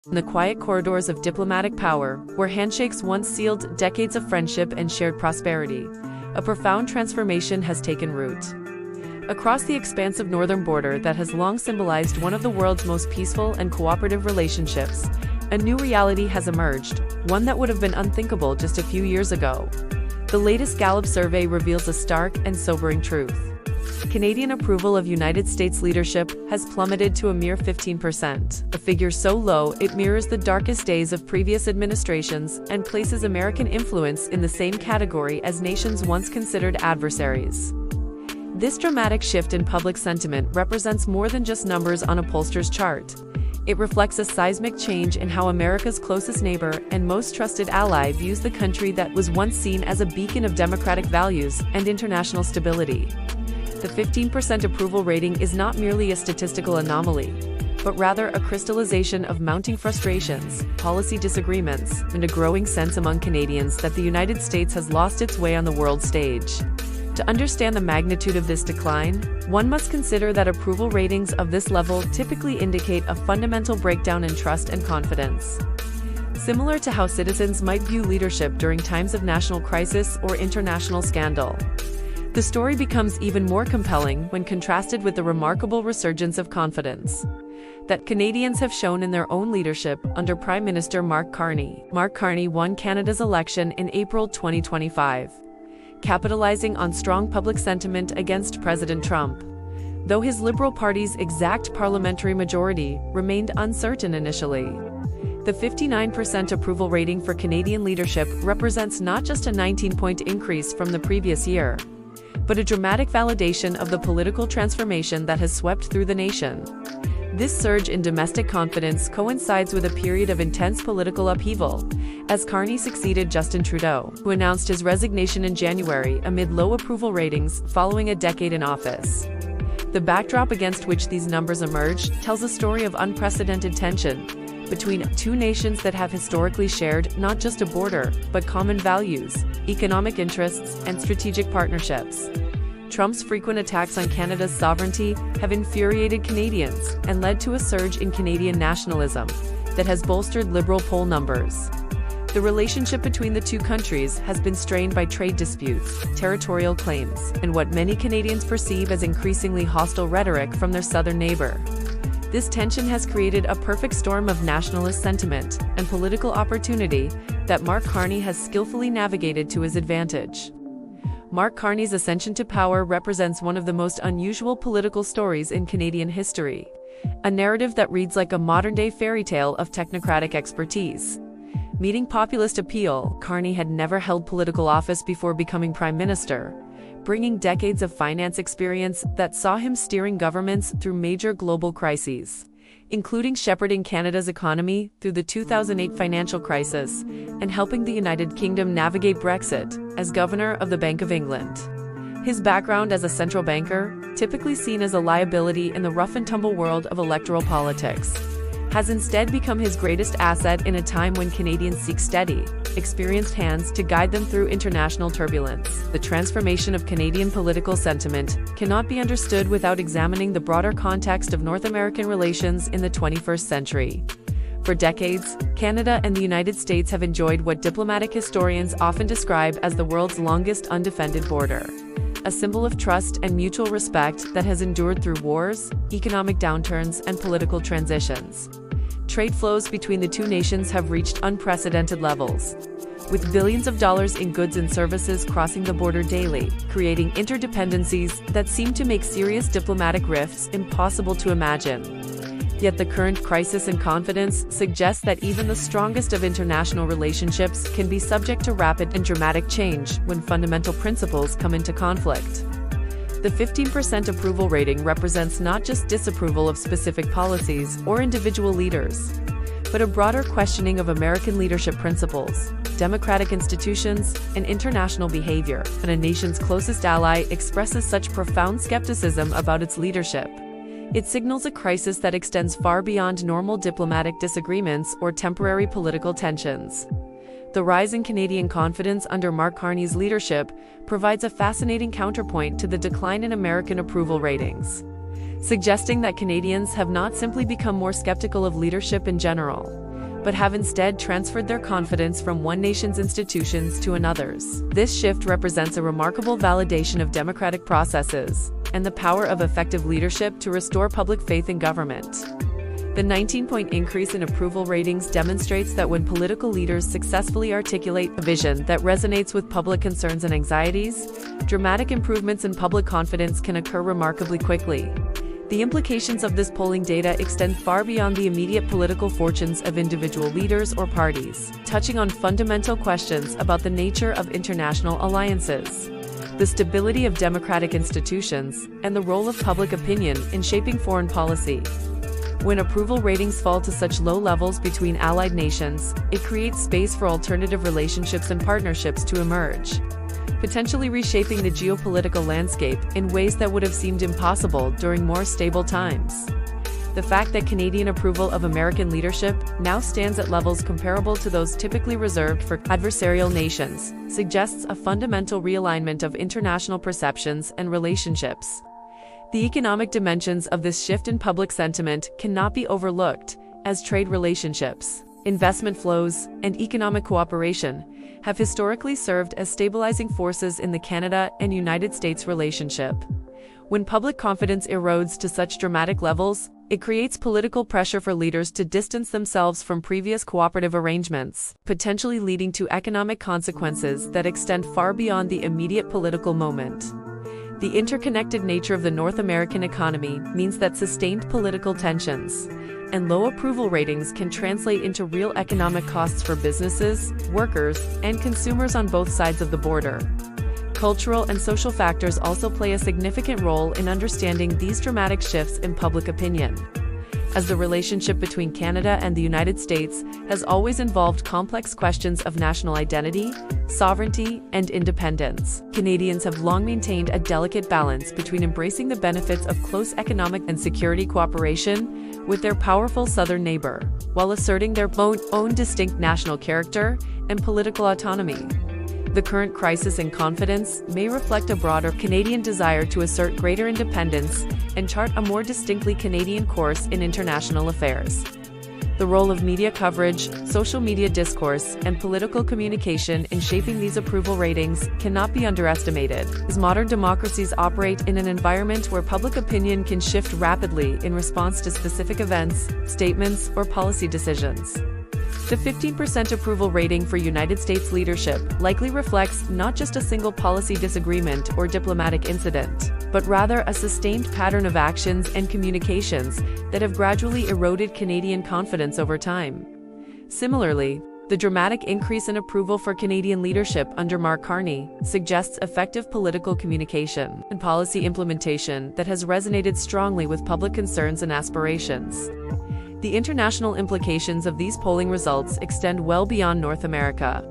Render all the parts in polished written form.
In the quiet corridors of diplomatic power, where handshakes once sealed decades of friendship and shared prosperity, a profound transformation has taken root. Across the expansive northern border that has long symbolized one of the world's most peaceful and cooperative relationships, a new reality has emerged, one that would have been unthinkable just a few years ago. The latest Gallup survey reveals a stark and sobering truth. Canadian approval of United States leadership has plummeted to a mere 15%, a figure so low it mirrors the darkest days of previous administrations and places American influence in the same category as nations once considered adversaries. This dramatic shift in public sentiment represents more than just numbers on a pollster's chart. It reflects a seismic change in how America's closest neighbor and most trusted ally views the country that was once seen as a beacon of democratic values and international stability. The 15% approval rating is not merely a statistical anomaly, but rather a crystallization of mounting frustrations, policy disagreements, and a growing sense among Canadians that the United States has lost its way on the world stage. To understand the magnitude of this decline, one must consider that approval ratings of this level typically indicate a fundamental breakdown in trust and confidence. Similar to how citizens might view leadership during times of national crisis or international scandal. The story becomes even more compelling when contrasted with the remarkable resurgence of confidence that Canadians have shown in their own leadership under Prime Minister Mark Carney. Mark Carney won Canada's election in April 2025, capitalizing on strong public sentiment against President Trump. Though his Liberal Party's exact parliamentary majority remained uncertain initially, the 59% approval rating for Canadian leadership represents not just a 19-point increase from the previous year, but a dramatic validation of the political transformation that has swept through the nation. This surge in domestic confidence coincides with a period of intense political upheaval, as Carney succeeded Justin Trudeau, who announced his resignation in January amid low approval ratings following a decade in office. The backdrop against which these numbers emerge tells a story of unprecedented tension between two nations that have historically shared not just a border, but common values, economic interests, and strategic partnerships. Trump's frequent attacks on Canada's sovereignty have infuriated Canadians and led to a surge in Canadian nationalism that has bolstered Liberal poll numbers. The relationship between the two countries has been strained by trade disputes, territorial claims, and what many Canadians perceive as increasingly hostile rhetoric from their southern neighbor. This tension has created a perfect storm of nationalist sentiment and political opportunity that Mark Carney has skillfully navigated to his advantage. Mark Carney's ascension to power represents one of the most unusual political stories in Canadian history, a narrative that reads like a modern-day fairy tale of technocratic expertise. Meeting populist appeal, Carney had never held political office before becoming Prime Minister, bringing decades of finance experience that saw him steering governments through major global crises, including shepherding Canada's economy through the 2008 financial crisis and helping the United Kingdom navigate Brexit as Governor of the Bank of England. His background as a central banker, typically seen as a liability in the rough-and-tumble world of electoral politics, has instead become his greatest asset in a time when Canadians seek steady, experienced hands to guide them through international turbulence. The transformation of Canadian political sentiment cannot be understood without examining the broader context of North American relations in the 21st century. For decades, Canada and the United States have enjoyed what diplomatic historians often describe as the world's longest undefended border, a symbol of trust and mutual respect that has endured through wars, economic downturns, and political transitions. Trade flows between the two nations have reached unprecedented levels, with billions of dollars in goods and services crossing the border daily, creating interdependencies that seem to make serious diplomatic rifts impossible to imagine. Yet the current crisis in confidence suggests that even the strongest of international relationships can be subject to rapid and dramatic change when fundamental principles come into conflict. The 15% approval rating represents not just disapproval of specific policies or individual leaders, but a broader questioning of American leadership principles, democratic institutions, and international behavior. When a nation's closest ally expresses such profound skepticism about its leadership, it signals a crisis that extends far beyond normal diplomatic disagreements or temporary political tensions. The rise in Canadian confidence under Mark Carney's leadership provides a fascinating counterpoint to the decline in American approval ratings, suggesting that Canadians have not simply become more skeptical of leadership in general, but have instead transferred their confidence from one nation's institutions to another's. This shift represents a remarkable validation of democratic processes and the power of effective leadership to restore public faith in government. The 19-point increase in approval ratings demonstrates that when political leaders successfully articulate a vision that resonates with public concerns and anxieties, dramatic improvements in public confidence can occur remarkably quickly. The implications of this polling data extend far beyond the immediate political fortunes of individual leaders or parties, touching on fundamental questions about the nature of international alliances, the stability of democratic institutions, and the role of public opinion in shaping foreign policy. When approval ratings fall to such low levels between allied nations, it creates space for alternative relationships and partnerships to emerge, potentially reshaping the geopolitical landscape in ways that would have seemed impossible during more stable times. The fact that Canadian approval of American leadership now stands at levels comparable to those typically reserved for adversarial nations suggests a fundamental realignment of international perceptions and relationships. The economic dimensions of this shift in public sentiment cannot be overlooked, as trade relationships, investment flows, and economic cooperation have historically served as stabilizing forces in the Canada and United States relationship. When public confidence erodes to such dramatic levels, it creates political pressure for leaders to distance themselves from previous cooperative arrangements, potentially leading to economic consequences that extend far beyond the immediate political moment. The interconnected nature of the North American economy means that sustained political tensions and low approval ratings can translate into real economic costs for businesses, workers, and consumers on both sides of the border. Cultural and social factors also play a significant role in understanding these dramatic shifts in public opinion. As the relationship between Canada and the United States has always involved complex questions of national identity, sovereignty, and independence, Canadians have long maintained a delicate balance between embracing the benefits of close economic and security cooperation with their powerful southern neighbor, while asserting their own distinct national character and political autonomy. The current crisis in confidence may reflect a broader Canadian desire to assert greater independence and chart a more distinctly Canadian course in international affairs. The role of media coverage, social media discourse, and political communication in shaping these approval ratings cannot be underestimated, as modern democracies operate in an environment where public opinion can shift rapidly in response to specific events, statements, or policy decisions. The 15% approval rating for United States leadership likely reflects not just a single policy disagreement or diplomatic incident, but rather a sustained pattern of actions and communications that have gradually eroded Canadian confidence over time. Similarly, the dramatic increase in approval for Canadian leadership under Mark Carney suggests effective political communication and policy implementation that has resonated strongly with public concerns and aspirations. The international implications of these polling results extend well beyond North America,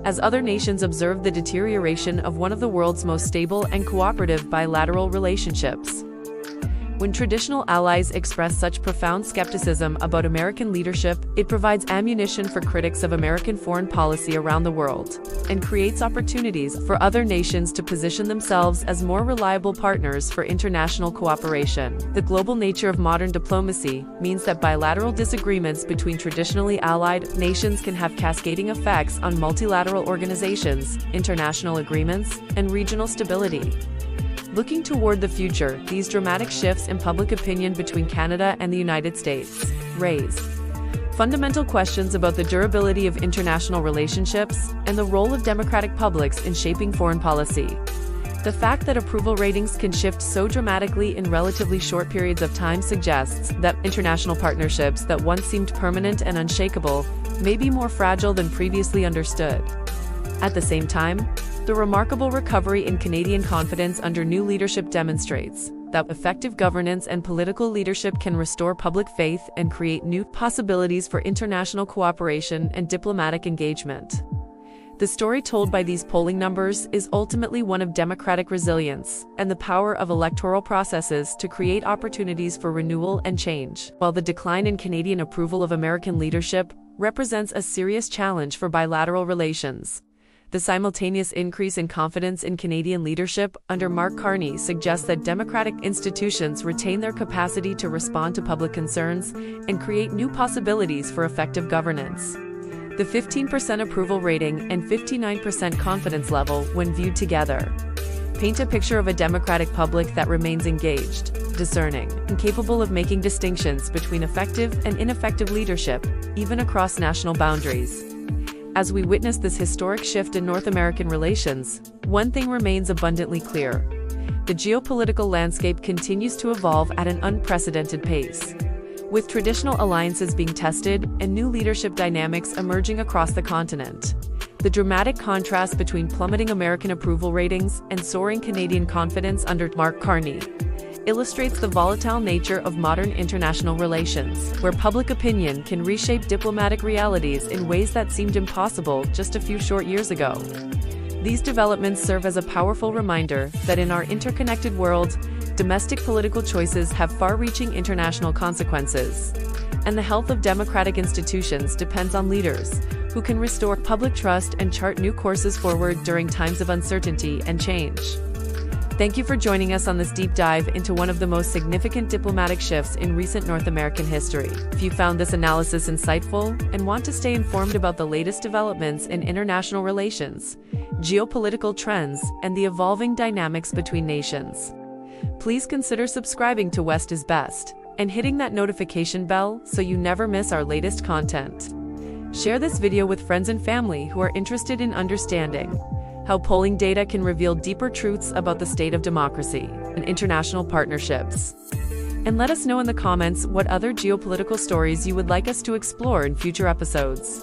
as other nations observe the deterioration of one of the world's most stable and cooperative bilateral relationships. When traditional allies express such profound skepticism about American leadership, it provides ammunition for critics of American foreign policy around the world, and creates opportunities for other nations to position themselves as more reliable partners for international cooperation. The global nature of modern diplomacy means that bilateral disagreements between traditionally allied nations can have cascading effects on multilateral organizations, international agreements, and regional stability. Looking toward the future, these dramatic shifts in public opinion between Canada and the United States raise fundamental questions about the durability of international relationships and the role of democratic publics in shaping foreign policy. The fact that approval ratings can shift so dramatically in relatively short periods of time suggests that international partnerships that once seemed permanent and unshakable may be more fragile than previously understood. At the same time, the remarkable recovery in Canadian confidence under new leadership demonstrates that effective governance and political leadership can restore public faith and create new possibilities for international cooperation and diplomatic engagement. The story told by these polling numbers is ultimately one of democratic resilience and the power of electoral processes to create opportunities for renewal and change. While the decline in Canadian approval of American leadership represents a serious challenge for bilateral relations, The simultaneous increase in confidence in Canadian leadership under Mark Carney suggests that democratic institutions retain their capacity to respond to public concerns and create new possibilities for effective governance. The 15% approval rating and 59% confidence level, when viewed together, paint a picture of a democratic public that remains engaged, discerning, and capable of making distinctions between effective and ineffective leadership, even across national boundaries. As we witness this historic shift in North American relations, one thing remains abundantly clear. The geopolitical landscape continues to evolve at an unprecedented pace, with traditional alliances being tested and new leadership dynamics emerging across the continent. The dramatic contrast between plummeting American approval ratings and soaring Canadian confidence under Mark Carney illustrates the volatile nature of modern international relations, where public opinion can reshape diplomatic realities in ways that seemed impossible just a few short years ago. These developments serve as a powerful reminder that in our interconnected world, domestic political choices have far-reaching international consequences, and the health of democratic institutions depends on leaders who can restore public trust and chart new courses forward during times of uncertainty and change. Thank you for joining us on this deep dive into one of the most significant diplomatic shifts in recent North American history. If you found this analysis insightful and want to stay informed about the latest developments in international relations, geopolitical trends, and the evolving dynamics between nations, please consider subscribing to West is Best and hitting that notification bell so you never miss our latest content. Share this video with friends and family who are interested in understanding how polling data can reveal deeper truths about the state of democracy and international partnerships. And let us know in the comments what other geopolitical stories you would like us to explore in future episodes.